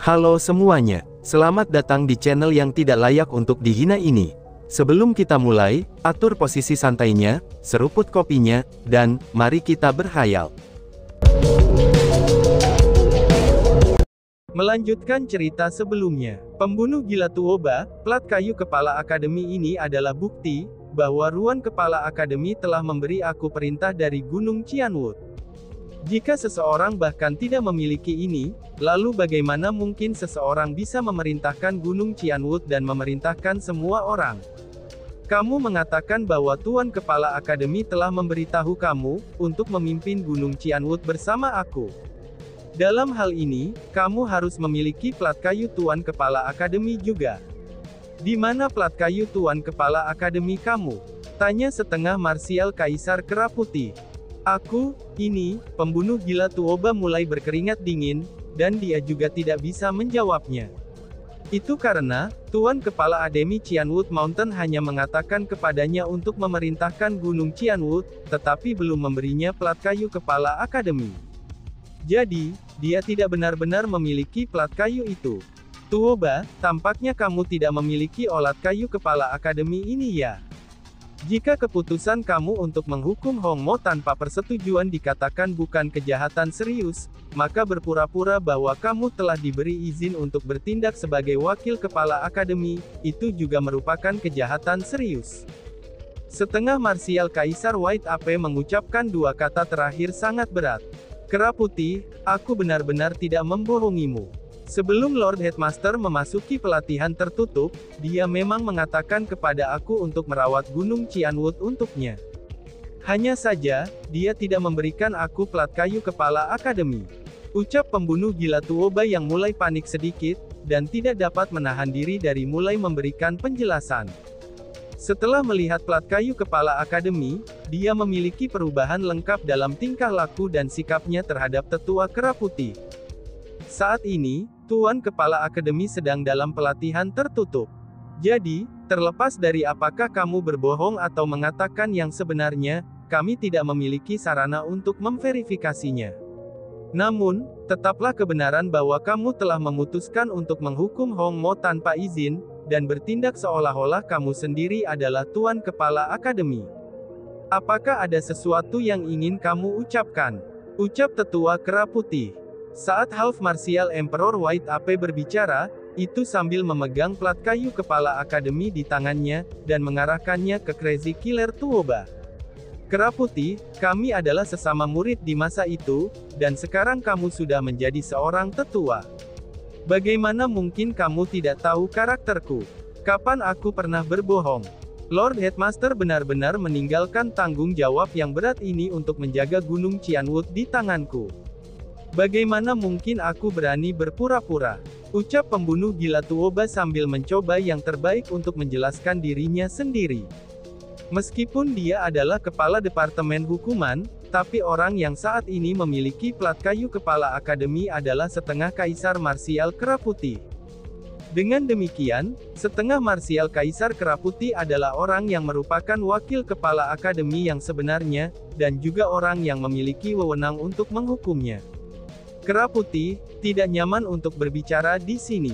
Halo semuanya, selamat datang di channel yang tidak layak untuk dihina ini. Sebelum kita mulai, atur posisi santainya, seruput kopinya, dan mari kita berhayal. Melanjutkan cerita sebelumnya, pembunuh gila Tuoba, plat kayu kepala akademi ini adalah bukti bahwa Ruan kepala akademi telah memberi aku perintah dari Gunung Qianwood. Jika seseorang bahkan tidak memiliki ini, lalu bagaimana mungkin seseorang bisa memerintahkan Gunung Qianwood dan memerintahkan semua orang? Kamu mengatakan bahwa Tuan Kepala Akademi telah memberitahu kamu untuk memimpin Gunung Qianwood bersama aku. Dalam hal ini, kamu harus memiliki plat kayu Tuan Kepala Akademi juga. Di mana plat kayu Tuan Kepala Akademi kamu? Tanya setengah marsial Kaisar Kera Putih. Aku, ini, pembunuh gila Tuoba mulai berkeringat dingin, dan dia juga tidak bisa menjawabnya. Itu karena, Tuan Kepala Akademi Qianwood Mountain hanya mengatakan kepadanya untuk memerintahkan Gunung Qianwood, tetapi belum memberinya plat kayu Kepala Akademi. Jadi, dia tidak benar-benar memiliki plat kayu itu. Tuoba, tampaknya kamu tidak memiliki olat kayu Kepala Akademi ini ya? Jika keputusan kamu untuk menghukum Hong Mo tanpa persetujuan dikatakan bukan kejahatan serius, maka berpura-pura bahwa kamu telah diberi izin untuk bertindak sebagai wakil kepala akademi, itu juga merupakan kejahatan serius. Setengah marsial Kaisar White Ape mengucapkan dua kata terakhir sangat berat. Kera Putih, aku benar-benar tidak membohongimu. Sebelum Lord Headmaster memasuki pelatihan tertutup, dia memang mengatakan kepada aku untuk merawat Gunung Qianwood untuknya. Hanya saja, dia tidak memberikan aku plat kayu kepala akademi. Ucap pembunuh gila Tuoba yang mulai panik sedikit, dan tidak dapat menahan diri dari mulai memberikan penjelasan. Setelah melihat plat kayu kepala akademi, dia memiliki perubahan lengkap dalam tingkah laku dan sikapnya terhadap tetua Kera Putih. Saat ini, Tuan Kepala Akademi sedang dalam pelatihan tertutup. Jadi, terlepas dari apakah kamu berbohong atau mengatakan yang sebenarnya, kami tidak memiliki sarana untuk memverifikasinya. Namun, tetaplah kebenaran bahwa kamu telah memutuskan untuk menghukum Hong Mo tanpa izin, dan bertindak seolah-olah kamu sendiri adalah Tuan Kepala Akademi. Apakah ada sesuatu yang ingin kamu ucapkan? Ucap tetua Kera Putih. Saat Half Martial Emperor White Ape berbicara, itu sambil memegang plat kayu kepala akademi di tangannya, dan mengarahkannya ke Crazy Killer Tuoba. Kera Putih, kami adalah sesama murid di masa itu, dan sekarang kamu sudah menjadi seorang tetua. Bagaimana mungkin kamu tidak tahu karakterku? Kapan aku pernah berbohong? Lord Headmaster benar-benar meninggalkan tanggung jawab yang berat ini untuk menjaga Gunung Qianwood di tanganku. Bagaimana mungkin aku berani berpura-pura? Ucap pembunuh gila Tuoba sambil mencoba yang terbaik untuk menjelaskan dirinya sendiri. Meskipun dia adalah kepala departemen hukuman, tapi orang yang saat ini memiliki plat kayu kepala akademi adalah setengah Kaisar Marsial Kera Putih. Dengan demikian, setengah marsial Kaisar Kera Putih adalah orang yang merupakan wakil kepala akademi yang sebenarnya, dan juga orang yang memiliki wewenang untuk menghukumnya. Kera Putih, tidak nyaman untuk berbicara di sini.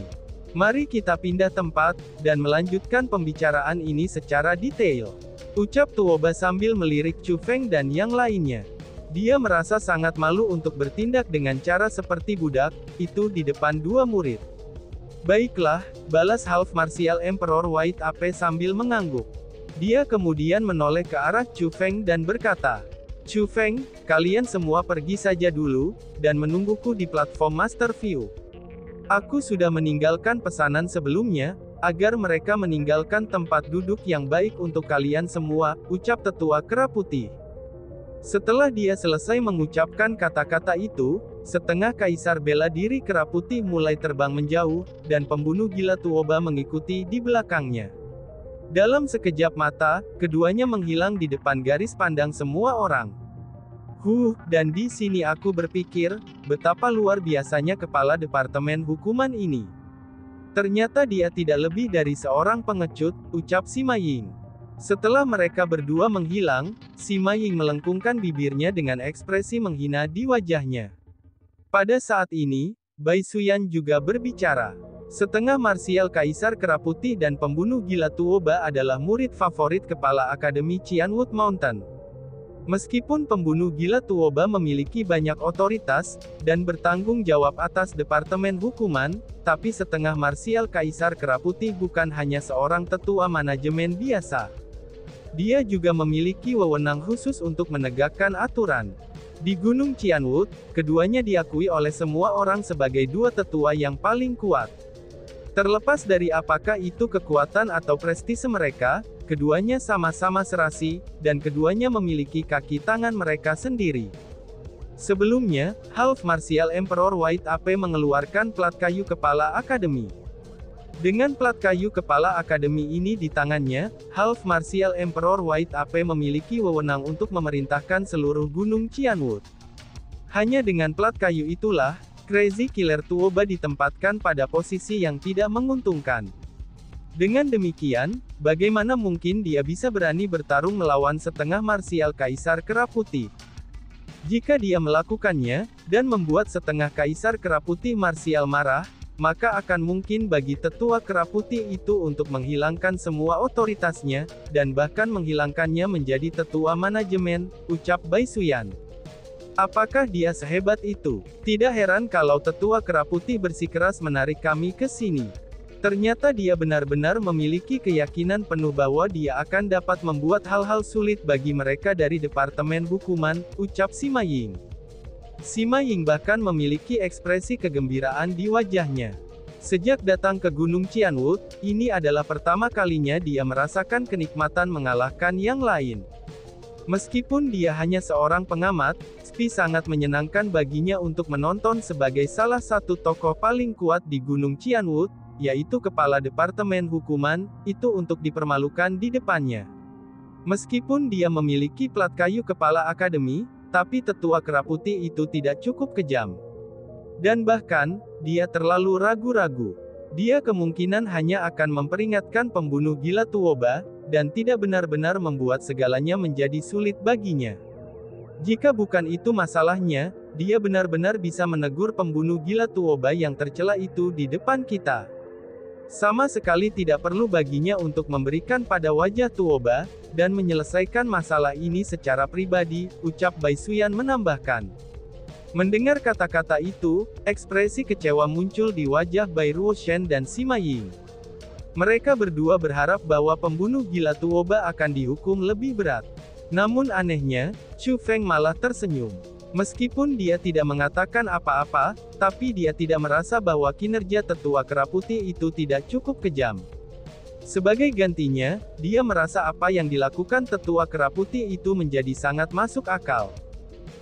Mari kita pindah tempat, dan melanjutkan pembicaraan ini secara detail. Ucap Tuoba sambil melirik Chu Feng dan yang lainnya. Dia merasa sangat malu untuk bertindak dengan cara seperti budak, itu di depan dua murid. Baiklah, balas Half Martial Emperor White Ape sambil mengangguk. Dia kemudian menoleh ke arah Chu Feng dan berkata, Chu Feng, kalian semua pergi saja dulu, dan menungguku di platform Master View. Aku sudah meninggalkan pesanan sebelumnya, agar mereka meninggalkan tempat duduk yang baik untuk kalian semua, ucap tetua Kera Putih. Setelah dia selesai mengucapkan kata-kata itu, setengah Kaisar bela diri Kera Putih mulai terbang menjauh, dan pembunuh gila Tuoba mengikuti di belakangnya. Dalam sekejap mata, keduanya menghilang di depan garis pandang semua orang. Dan di sini aku berpikir, betapa luar biasanya kepala departemen hukuman ini. Ternyata dia tidak lebih dari seorang pengecut, ucap Sima Ying. Setelah mereka berdua menghilang, Sima Ying melengkungkan bibirnya dengan ekspresi menghina di wajahnya. Pada saat ini, Bai Xuyan juga berbicara. Setengah marsial Kaisar Kera Putih dan pembunuh gila Tuoba adalah murid favorit Kepala Akademi Qianwood Mountain. Meskipun pembunuh gila Tuoba memiliki banyak otoritas, dan bertanggung jawab atas Departemen Hukuman, tapi setengah marsial Kaisar Kera Putih bukan hanya seorang tetua manajemen biasa. Dia juga memiliki wewenang khusus untuk menegakkan aturan. Di Gunung Qianwood, keduanya diakui oleh semua orang sebagai dua tetua yang paling kuat. Terlepas dari apakah itu kekuatan atau prestise mereka, keduanya sama-sama serasi, dan keduanya memiliki kaki tangan mereka sendiri. Sebelumnya, Half Martial Emperor White AP mengeluarkan plat kayu Kepala Akademi. Dengan plat kayu Kepala Akademi ini di tangannya, Half Martial Emperor White AP memiliki wewenang untuk memerintahkan seluruh Gunung Qianwood. Hanya dengan plat kayu itulah, Crazy Killer Tuoba ditempatkan pada posisi yang tidak menguntungkan. Dengan demikian, bagaimana mungkin dia bisa berani bertarung melawan setengah marsial Kaisar Kera Putih? Jika dia melakukannya, dan membuat setengah Kaisar Kera Putih marsial marah, maka akan mungkin bagi tetua Kera Putih itu untuk menghilangkan semua otoritasnya, dan bahkan menghilangkannya menjadi tetua manajemen, ucap Bai Xuyan. Apakah dia sehebat itu? Tidak heran kalau tetua Kera Putih bersikeras menarik kami ke sini. Ternyata dia benar-benar memiliki keyakinan penuh bahwa dia akan dapat membuat hal-hal sulit bagi mereka dari Departemen Hukuman, ucap Sima Ying. Sima Ying bahkan memiliki ekspresi kegembiraan di wajahnya. Sejak datang ke Gunung Qianwood, ini adalah pertama kalinya dia merasakan kenikmatan mengalahkan yang lain. Meskipun dia hanya seorang pengamat, Spi sangat menyenangkan baginya untuk menonton sebagai salah satu tokoh paling kuat di Gunung Qianwood, yaitu Kepala Departemen Hukuman, itu untuk dipermalukan di depannya. Meskipun dia memiliki plat kayu Kepala Akademi, tapi tetua Kera Putih itu tidak cukup kejam. Dan bahkan, dia terlalu ragu-ragu. Dia kemungkinan hanya akan memperingatkan pembunuh gila Tuoba, dan tidak benar-benar membuat segalanya menjadi sulit baginya. Jika bukan itu masalahnya, dia benar-benar bisa menegur pembunuh gila Tuoba yang tercela itu di depan kita. Sama sekali tidak perlu baginya untuk memberikan pada wajah Tuoba, dan menyelesaikan masalah ini secara pribadi, ucap Bai Xuyan menambahkan. Mendengar kata-kata itu, ekspresi kecewa muncul di wajah Bai Ruoshen dan Sima Ying. Mereka berdua berharap bahwa pembunuh gila Tuoba akan dihukum lebih berat. Namun anehnya, Chu Feng malah tersenyum. Meskipun dia tidak mengatakan apa-apa, tapi dia tidak merasa bahwa kinerja tetua Kera Putih itu tidak cukup kejam. Sebagai gantinya, dia merasa apa yang dilakukan tetua Kera Putih itu menjadi sangat masuk akal.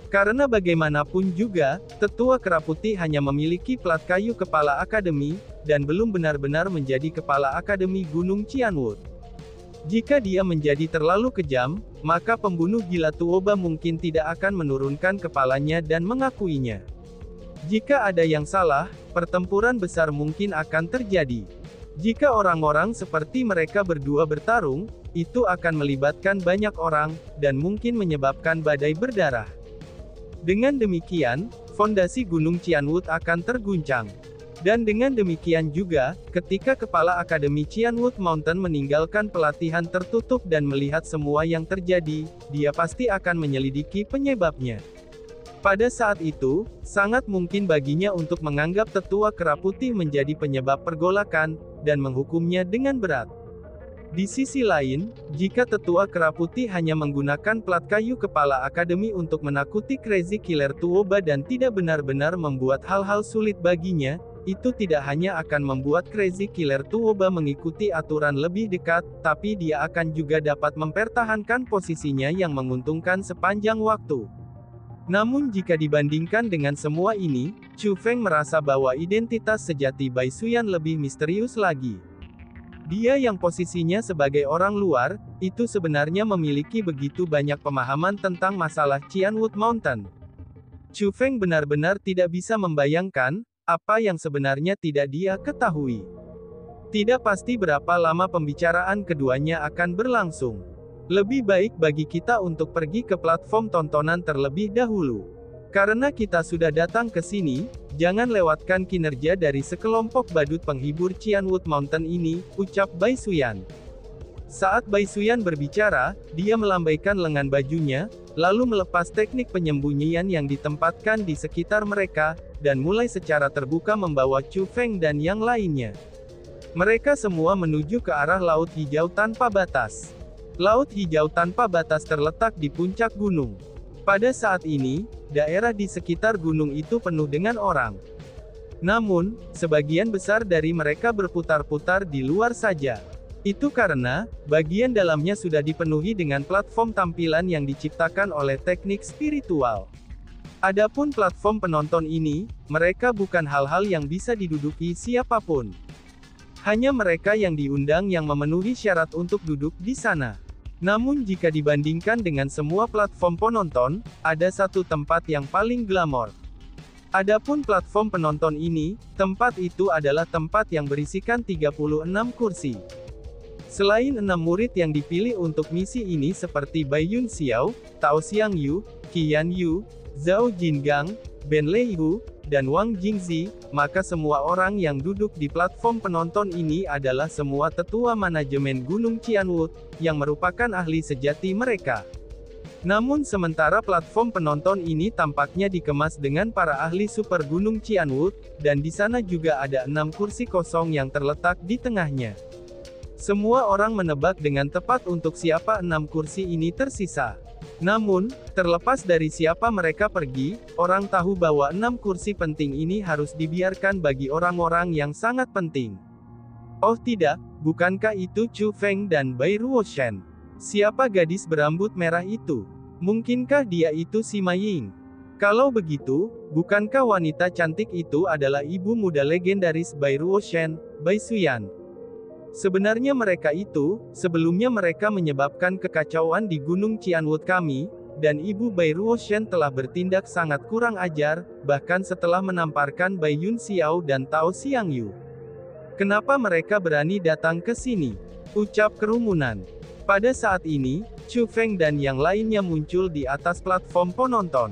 Karena bagaimanapun juga, tetua Kera Putih hanya memiliki plat kayu Kepala Akademi, dan belum benar-benar menjadi Kepala Akademi Gunung Qianwood. Jika dia menjadi terlalu kejam, maka pembunuh gila Tuoba mungkin tidak akan menurunkan kepalanya dan mengakuinya. Jika ada yang salah, pertempuran besar mungkin akan terjadi. Jika orang-orang seperti mereka berdua bertarung, itu akan melibatkan banyak orang, dan mungkin menyebabkan badai berdarah. Dengan demikian, fondasi Gunung Qianwood akan terguncang. Dan dengan demikian juga, ketika Kepala Akademi Qianwood Mountain meninggalkan pelatihan tertutup dan melihat semua yang terjadi, dia pasti akan menyelidiki penyebabnya. Pada saat itu, sangat mungkin baginya untuk menganggap tetua Kera Putih menjadi penyebab pergolakan, dan menghukumnya dengan berat. Di sisi lain, jika tetua Kera Putih hanya menggunakan plat kayu Kepala Akademi untuk menakuti Crazy Killer Tuoba dan tidak benar-benar membuat hal-hal sulit baginya, itu tidak hanya akan membuat Crazy Killer Tuoba mengikuti aturan lebih dekat, tapi dia akan juga dapat mempertahankan posisinya yang menguntungkan sepanjang waktu. Namun jika dibandingkan dengan semua ini, Chu Feng merasa bahwa identitas sejati Bai Xuyan lebih misterius lagi. Dia yang posisinya sebagai orang luar, itu sebenarnya memiliki begitu banyak pemahaman tentang masalah Qianwood Mountain. Chu Feng benar-benar tidak bisa membayangkan, apa yang sebenarnya tidak dia ketahui. Tidak pasti berapa lama pembicaraan keduanya akan berlangsung. Lebih baik bagi kita untuk pergi ke platform tontonan terlebih dahulu. Karena kita sudah datang ke sini, jangan lewatkan kinerja dari sekelompok badut penghibur Qianwood Mountain ini, ucap Bai Suyan. Saat Bai Suyan berbicara, dia melambaikan lengan bajunya, lalu melepas teknik penyembunyian yang ditempatkan di sekitar mereka, dan mulai secara terbuka membawa Chu Feng dan yang lainnya. Mereka semua menuju ke arah Laut Hijau Tanpa Batas. Laut Hijau Tanpa Batas terletak di puncak gunung. Pada saat ini, daerah di sekitar gunung itu penuh dengan orang. Namun, sebagian besar dari mereka berputar-putar di luar saja. Itu karena, bagian dalamnya sudah dipenuhi dengan platform tampilan yang diciptakan oleh teknik spiritual. Adapun platform penonton ini, mereka bukan hal-hal yang bisa diduduki siapapun. Hanya mereka yang diundang yang memenuhi syarat untuk duduk di sana. Namun jika dibandingkan dengan semua platform penonton, ada satu tempat yang paling glamor. Adapun platform penonton ini, tempat itu adalah tempat yang berisikan 36 kursi. Selain 6 murid yang dipilih untuk misi ini seperti Bai Yun Xiao, Tao Xiangyu, Qian Yu, Zhao Jingang, Ben Leihu, dan Wang Jingzi, maka semua orang yang duduk di platform penonton ini adalah semua tetua manajemen Gunung Qianwood, yang merupakan ahli sejati mereka. Namun sementara platform penonton ini tampaknya dikemas dengan para ahli super Gunung Qianwood, dan di sana juga ada 6 kursi kosong yang terletak di tengahnya. Semua orang menebak dengan tepat untuk siapa 6 kursi ini tersisa. Namun, terlepas dari siapa mereka pergi, orang tahu bahwa 6 kursi penting ini harus dibiarkan bagi orang-orang yang sangat penting. Oh tidak, bukankah itu Chu Feng dan Bai Ruoshan? Siapa gadis berambut merah itu? Mungkinkah dia itu Si Maying? Kalau begitu, bukankah wanita cantik itu adalah ibu muda legendaris Bai Ruoshan, Bai Suyan? Sebenarnya mereka itu, sebelumnya mereka menyebabkan kekacauan di Gunung Qianwood kami, dan Ibu Bai Ruoshan telah bertindak sangat kurang ajar, bahkan setelah menamparkan Bai Yun Xiao dan Tao Xiangyu. Kenapa mereka berani datang ke sini? Ucap kerumunan. Pada saat ini, Chu Feng dan yang lainnya muncul di atas platform penonton.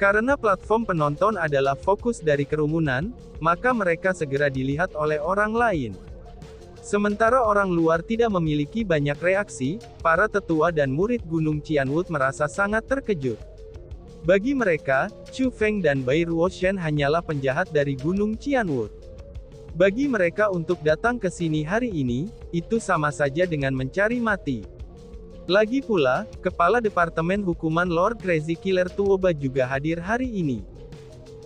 Karena platform penonton adalah fokus dari kerumunan, maka mereka segera dilihat oleh orang lain. Sementara orang luar tidak memiliki banyak reaksi, para tetua dan murid Gunung Qianwood merasa sangat terkejut. Bagi mereka, Chu Feng dan Bai Ruoshan hanyalah penjahat dari Gunung Qianwood. Bagi mereka untuk datang ke sini hari ini, itu sama saja dengan mencari mati. Lagi pula, Kepala Departemen Hukuman Lord Crazy Killer Tuoba juga hadir hari ini.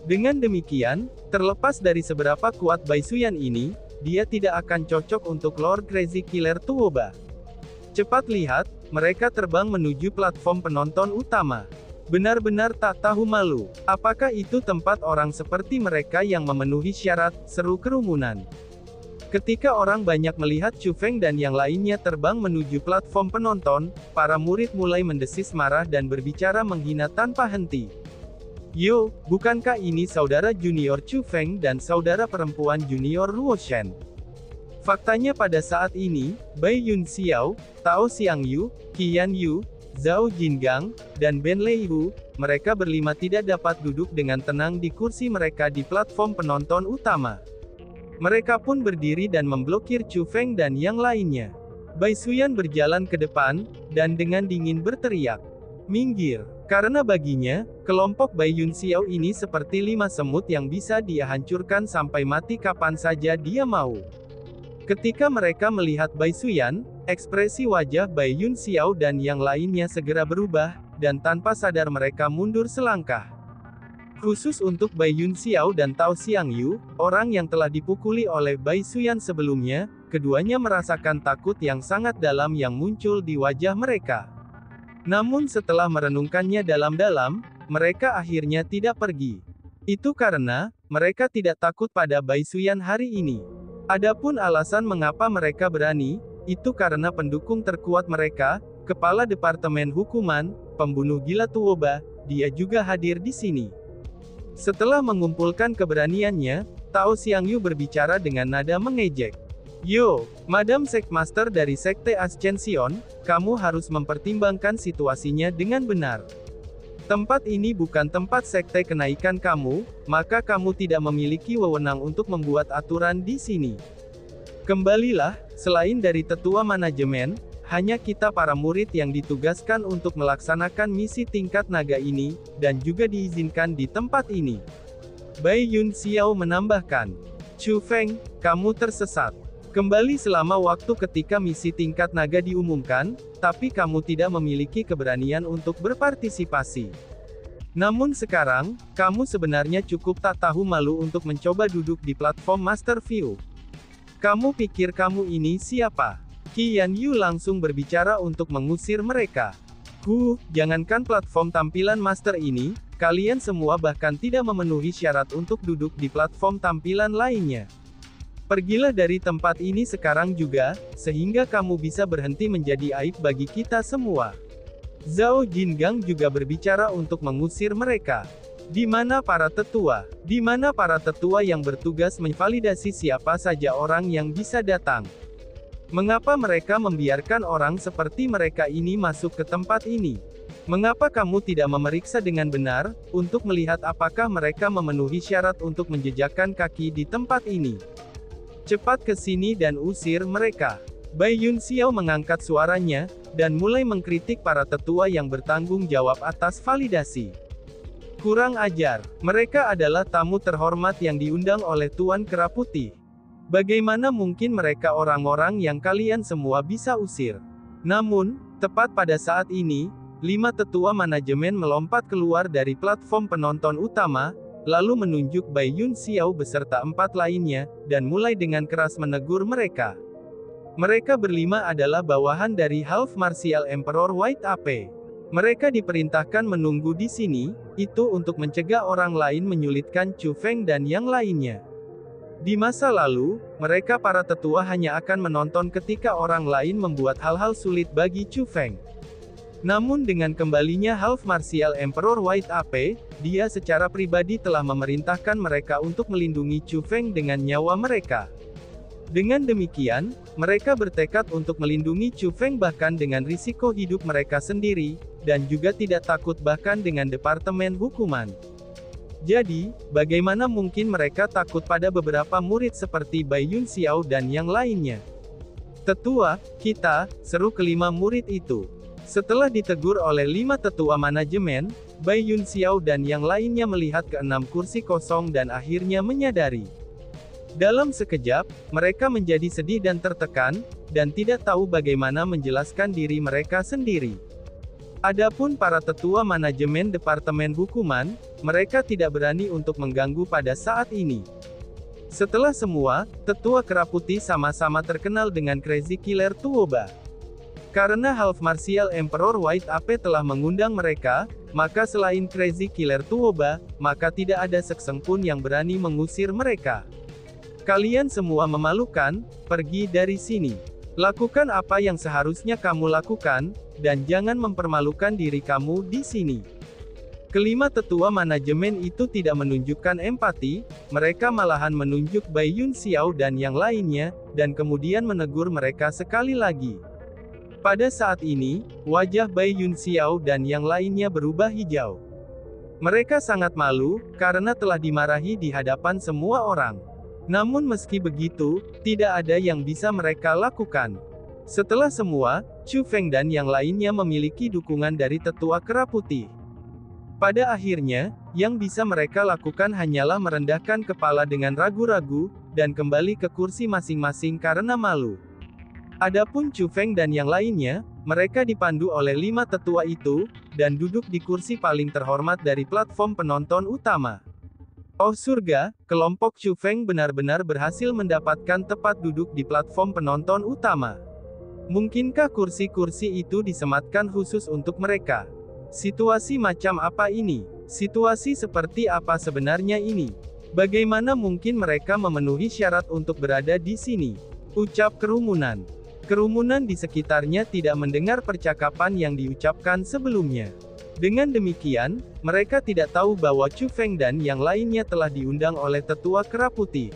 Dengan demikian, terlepas dari seberapa kuat Bai Suyan ini, dia tidak akan cocok untuk Lord Crazy Killer Tuoba. Cepat lihat, mereka terbang menuju platform penonton utama. Benar-benar tak tahu malu. Apakah itu tempat orang seperti mereka yang memenuhi syarat, seru kerumunan. Ketika orang banyak melihat Chu Feng dan yang lainnya terbang menuju platform penonton, para murid mulai mendesis marah dan berbicara menghina tanpa henti. Yo, bukankah ini saudara junior Chu Feng dan saudara perempuan junior Ruoshan? Faktanya pada saat ini, Bai Yun Xiao, Tao Xiangyu, Qian Yu, Zhao Jingang, dan Ben Leihu, mereka berlima tidak dapat duduk dengan tenang di kursi mereka di platform penonton utama. Mereka pun berdiri dan memblokir Chu Feng dan yang lainnya. Bai Suyan berjalan ke depan, dan dengan dingin berteriak, "Minggir!" Karena baginya, kelompok Bai Yun Xiao ini seperti 5 semut yang bisa dia hancurkan sampai mati kapan saja dia mau. Ketika mereka melihat Bai Suyan, ekspresi wajah Bai Yun Xiao dan yang lainnya segera berubah, dan tanpa sadar mereka mundur selangkah. Khusus untuk Bai Yun Xiao dan Tao Xiangyu, orang yang telah dipukuli oleh Bai Suyan sebelumnya, keduanya merasakan takut yang sangat dalam yang muncul di wajah mereka. Namun setelah merenungkannya dalam-dalam, mereka akhirnya tidak pergi. Itu karena, mereka tidak takut pada Bai Suyan hari ini. Adapun alasan mengapa mereka berani, itu karena pendukung terkuat mereka, Kepala Departemen Hukuman, pembunuh gila Tuoba, dia juga hadir di sini. Setelah mengumpulkan keberaniannya, Tao Xiangyu berbicara dengan nada mengejek. Yo, Madam Sekmaster dari Sekte Ascension, kamu harus mempertimbangkan situasinya dengan benar. Tempat ini bukan tempat sekte kenaikan kamu, maka kamu tidak memiliki wewenang untuk membuat aturan di sini. Kembalilah, selain dari tetua manajemen, hanya kita para murid yang ditugaskan untuk melaksanakan misi tingkat naga ini, dan juga diizinkan di tempat ini. Bai Yun Xiao menambahkan, Chu Feng, kamu tersesat. Kembali selama waktu ketika misi tingkat naga diumumkan, tapi kamu tidak memiliki keberanian untuk berpartisipasi. Namun sekarang, kamu sebenarnya cukup tak tahu malu untuk mencoba duduk di platform Master View. Kamu pikir kamu ini siapa? Qi Yanyu langsung berbicara untuk mengusir mereka. Jangankan platform tampilan Master ini, kalian semua bahkan tidak memenuhi syarat untuk duduk di platform tampilan lainnya. Pergilah dari tempat ini sekarang juga, sehingga kamu bisa berhenti menjadi aib bagi kita semua. Zhao Jingang juga berbicara untuk mengusir mereka. Di mana para tetua? Di mana para tetua yang bertugas memvalidasi siapa saja orang yang bisa datang? Mengapa mereka membiarkan orang seperti mereka ini masuk ke tempat ini? Mengapa kamu tidak memeriksa dengan benar, untuk melihat apakah mereka memenuhi syarat untuk menjejakkan kaki di tempat ini? Cepat ke sini dan usir mereka. Bai Yun Xiao mengangkat suaranya, dan mulai mengkritik para tetua yang bertanggung jawab atas validasi. Kurang ajar, mereka adalah tamu terhormat yang diundang oleh Tuan Kera Putih. Bagaimana mungkin mereka orang-orang yang kalian semua bisa usir? Namun, tepat pada saat ini, 5 tetua manajemen melompat keluar dari platform penonton utama, lalu menunjuk Bai Yun Xiao beserta 4 lainnya, dan mulai dengan keras menegur mereka. Mereka berlima adalah bawahan dari Half Martial Emperor White Ape. Mereka diperintahkan menunggu di sini, itu untuk mencegah orang lain menyulitkan Chu Feng dan yang lainnya. Di masa lalu, mereka para tetua hanya akan menonton ketika orang lain membuat hal-hal sulit bagi Chu Feng. Namun dengan kembalinya Half Martial Emperor White Ape, dia secara pribadi telah memerintahkan mereka untuk melindungi Chu Feng dengan nyawa mereka. Dengan demikian, mereka bertekad untuk melindungi Chu Feng bahkan dengan risiko hidup mereka sendiri, dan juga tidak takut bahkan dengan Departemen Hukuman. Jadi, bagaimana mungkin mereka takut pada beberapa murid seperti Bai Yun Xiao dan yang lainnya? Tetua, kita, seru kelima murid itu. Setelah ditegur oleh 5 tetua manajemen, Bai Yun Xiao dan yang lainnya melihat ke 6 kursi kosong dan akhirnya menyadari. Dalam sekejap, mereka menjadi sedih dan tertekan, dan tidak tahu bagaimana menjelaskan diri mereka sendiri. Adapun para tetua manajemen Departemen Hukuman, mereka tidak berani untuk mengganggu pada saat ini. Setelah semua, tetua Kera Putih sama-sama terkenal dengan Crazy Killer Tuoba. Karena Half Martial Emperor White Ape telah mengundang mereka, maka selain Crazy Killer Tuoba, maka tidak ada sekseng pun yang berani mengusir mereka. Kalian semua memalukan, pergi dari sini. Lakukan apa yang seharusnya kamu lakukan, dan jangan mempermalukan diri kamu di sini. Kelima tetua manajemen itu tidak menunjukkan empati, mereka malahan menunjuk Bai Yun Xiao dan yang lainnya, dan kemudian menegur mereka sekali lagi. Pada saat ini, wajah Bai Yun Xiao dan yang lainnya berubah hijau. Mereka sangat malu, karena telah dimarahi di hadapan semua orang. Namun meski begitu, tidak ada yang bisa mereka lakukan. Setelah semua, Chu Feng dan yang lainnya memiliki dukungan dari tetua Kera Putih. Pada akhirnya, yang bisa mereka lakukan hanyalah merendahkan kepala dengan ragu-ragu, dan kembali ke kursi masing-masing karena malu. Adapun Chu Feng dan yang lainnya, mereka dipandu oleh 5 tetua itu, dan duduk di kursi paling terhormat dari platform penonton utama. Oh surga, kelompok Chu Feng benar-benar berhasil mendapatkan tempat duduk di platform penonton utama. Mungkinkah kursi-kursi itu disematkan khusus untuk mereka? Situasi macam apa ini? Situasi seperti apa sebenarnya ini? Bagaimana mungkin mereka memenuhi syarat untuk berada di sini? Ucap kerumunan. Kerumunan di sekitarnya tidak mendengar percakapan yang diucapkan sebelumnya. Dengan demikian, mereka tidak tahu bahwa Chu Feng dan yang lainnya telah diundang oleh tetua Kera Putih.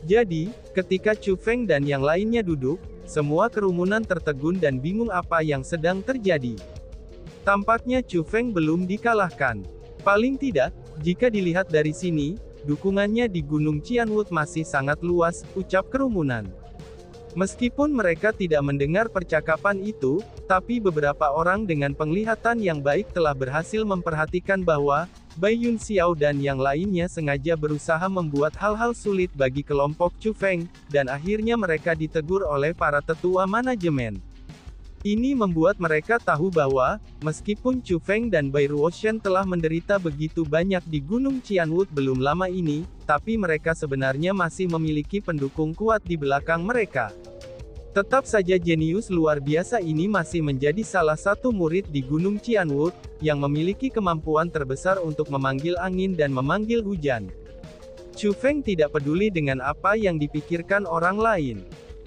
Jadi, ketika Chu Feng dan yang lainnya duduk, semua kerumunan tertegun dan bingung apa yang sedang terjadi. Tampaknya Chu Feng belum dikalahkan. Paling tidak, jika dilihat dari sini, dukungannya di Gunung Qianwood masih sangat luas, ucap kerumunan. Meskipun mereka tidak mendengar percakapan itu, tapi beberapa orang dengan penglihatan yang baik telah berhasil memperhatikan bahwa Bai Yunxiao dan yang lainnya sengaja berusaha membuat hal-hal sulit bagi kelompok Chu Feng, dan akhirnya mereka ditegur oleh para tetua manajemen. Ini membuat mereka tahu bahwa, meskipun Chu Feng dan Bai Ruoshan telah menderita begitu banyak di Gunung Qianwood belum lama ini, tapi mereka sebenarnya masih memiliki pendukung kuat di belakang mereka. Tetap saja jenius luar biasa ini masih menjadi salah satu murid di Gunung Qianwood, yang memiliki kemampuan terbesar untuk memanggil angin dan memanggil hujan. Chu Feng tidak peduli dengan apa yang dipikirkan orang lain.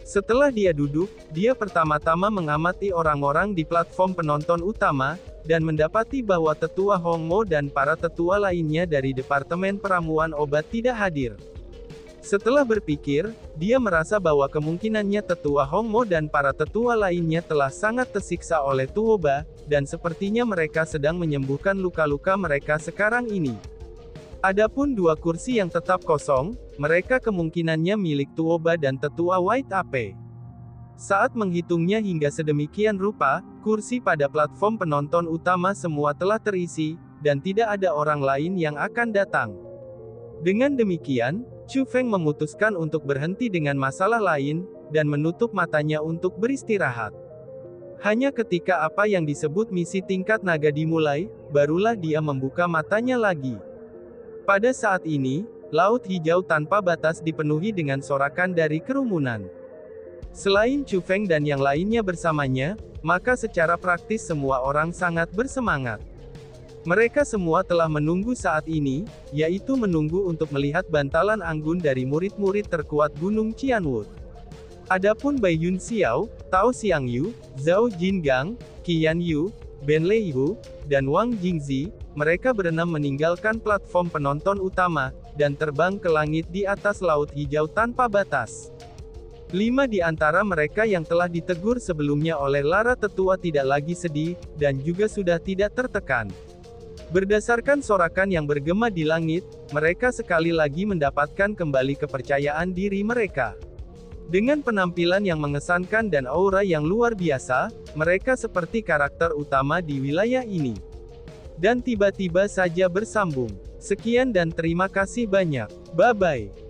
Setelah dia duduk, dia pertama-tama mengamati orang-orang di platform penonton utama, dan mendapati bahwa tetua Hongmo dan para tetua lainnya dari Departemen Peramuan Obat tidak hadir. Setelah berpikir, dia merasa bahwa kemungkinannya tetua Hongmo dan para tetua lainnya telah sangat tersiksa oleh Tuoba, dan sepertinya mereka sedang menyembuhkan luka-luka mereka sekarang ini. Adapun 2 kursi yang tetap kosong, mereka kemungkinannya milik Tuoba dan tetua White Ape. Saat menghitungnya hingga sedemikian rupa, kursi pada platform penonton utama semua telah terisi, dan tidak ada orang lain yang akan datang. Dengan demikian, Chu Feng memutuskan untuk berhenti dengan masalah lain, dan menutup matanya untuk beristirahat. Hanya ketika apa yang disebut misi tingkat naga dimulai, barulah dia membuka matanya lagi. Pada saat ini, Laut Hijau tanpa batas dipenuhi dengan sorakan dari kerumunan. Selain Chu Feng dan yang lainnya bersamanya, maka secara praktis semua orang sangat bersemangat. Mereka semua telah menunggu saat ini, yaitu menunggu untuk melihat bantalan anggun dari murid-murid terkuat Gunung Qianwood. Adapun Bai Yunxiao, Tao Xiangyu, Zhao Jingang, Qian Yu, Ben Leihu, dan Wang Jingzi, mereka berenam meninggalkan platform penonton utama, dan terbang ke langit di atas Laut Hijau tanpa batas. 5 di antara mereka yang telah ditegur sebelumnya oleh Lara Tetua tidak lagi sedih, dan juga sudah tidak tertekan. Berdasarkan sorakan yang bergema di langit, mereka sekali lagi mendapatkan kembali kepercayaan diri mereka. Dengan penampilan yang mengesankan dan aura yang luar biasa, mereka seperti karakter utama di wilayah ini. Dan tiba-tiba saja bersambung. Sekian dan terima kasih banyak. Bye-bye.